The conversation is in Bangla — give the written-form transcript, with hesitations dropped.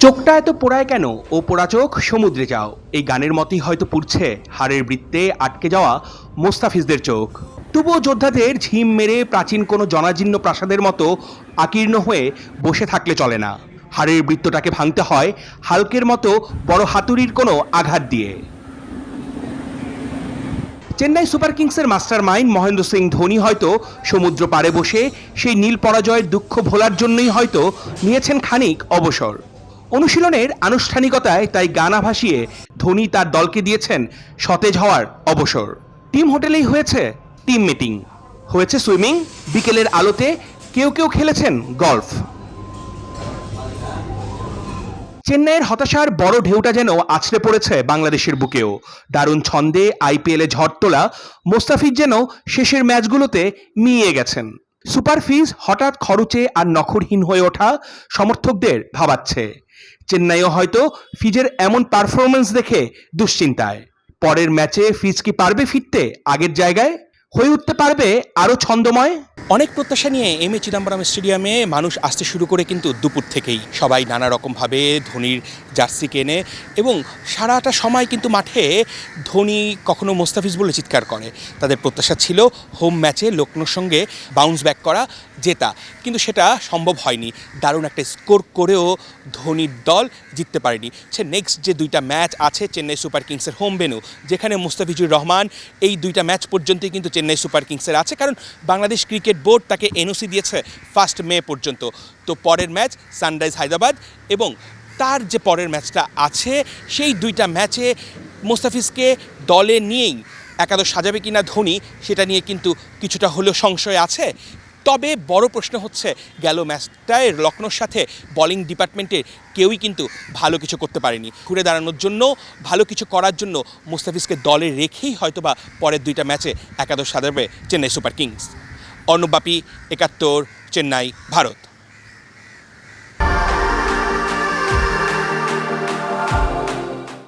চোখটা এত পোড়ায় কেন ও পোড়া চোখ সমুদ্রে যাও, এই গানের মতোই হয়তো পুড়ছে হাড়ের বৃত্তে আটকে যাওয়া মোস্তাফিজদের চোখ। তবুও যোদ্ধাদের ঝিম মেরে প্রাচীন কোনো জনাজীর্ণ প্রাসাদের মতো আকীর্ণ হয়ে বসে থাকলে চলে না। হাড়ের বৃত্তটাকে ভাঙতে হয় হালকের মতো বড় হাতুড়ির কোনো আঘাত দিয়ে। চেন্নাই সুপার কিংসের মাস্টার মাইন্ড মহেন্দ্র সিং ধোনি হয়তো সমুদ্র পাড়ে বসে সেই নীল পরাজয়ের দুঃখ ভোলার জন্যই হয়তো নিয়েছেন খানিক অবসর। অনুশীলনের আনুষ্ঠানিকতায় তাই গানা ভাসিয়ে ধোনি তার দলকে দিয়েছেন সতেজ হওয়ার অবসর। টিম হোটেলেই হয়েছে টিম মিটিং, হয়েছে সুইমিং, বিকেলের আলোতে কেউ কেউ খেলেছেন গলফ। চেন্নাইয়ের হতাশার বড় ঢেউটা যেন আছড়ে পড়েছে বাংলাদেশের বুকেও। দারুণ ছন্দে আইপিএলে ঝড় তোলা মোস্তাফিজ যেন শেষের ম্যাচগুলোতে মিইয়ে গেছেন। সুপার ফিজ হঠাৎ খরচে আর নখরহীন হয়ে ওঠা সমর্থকদের ভাবাচ্ছে। চেন্নাইও হয়তো ফিজের এমন পারফরমেন্স দেখে দুশ্চিন্তায়। পরের ম্যাচে ফিজ কি পারবে ফিরতে আগের জায়গায়, হয়ে উঠতে পারবে আরও ছন্দময়? অনেক প্রত্যাশা নিয়ে এম.এ. চিদম্বরম স্টেডিয়ামে মানুষ আসতে শুরু করে কিন্তু দুপুর থেকেই। সবাই নানা রকমভাবে ধোনির জার্সি কেনে এবং সারাটা সময় কিন্তু মাঠে ধোনি কখনো মোস্তাফিজ বলে চিৎকার করে। তাদের প্রত্যাশা ছিল হোম ম্যাচে লক্ষ্ণৌর সঙ্গে বাউন্স ব্যাক করা, জেতা, কিন্তু সেটা সম্ভব হয়নি। দারুণ একটা স্কোর করেও ধোনির দল জিততে পারেনি। সে নেক্সট যে দুইটা ম্যাচ আছে চেন্নাই সুপার কিংসের হোম ভেন্যু, যেখানে মুস্তাফিজুর রহমান এই দুইটা ম্যাচ পর্যন্তই কিন্তু চেন্নাই সুপার কিংসের আছে, কারণ বাংলাদেশ ক্রিকেট বোর্ড তাকে এনওসি দিয়েছে 1 মে পর্যন্ত। তো পরের ম্যাচ সানরাইজ হায়দ্রাবাদ এবং তার যে পরের ম্যাচটা আছে সেই দুইটা ম্যাচে মোস্তাফিজকে দলে নিয়েই একাদশ সাজাবে কিনা ধোনি, সেটা নিয়ে কিন্তু কিছুটা হলেও সংশয় আছে। তবে বড় প্রশ্ন হচ্ছে, গেল ম্যাচটায় লক্ষ্ণৌর সাথে বোলিং ডিপার্টমেন্টের কেউই কিন্তু ভালো কিছু করতে পারেনি। ঘুরে দাঁড়ানোর জন্য, ভালো কিছু করার জন্য মোস্তাফিজকে দলে রেখেই হয়তোবা পরের দুইটা ম্যাচে একাদশ সাজাবে চেন্নাই সুপার কিংস। অর্ণব বাপি, 71, চেন্নাই, ভারত।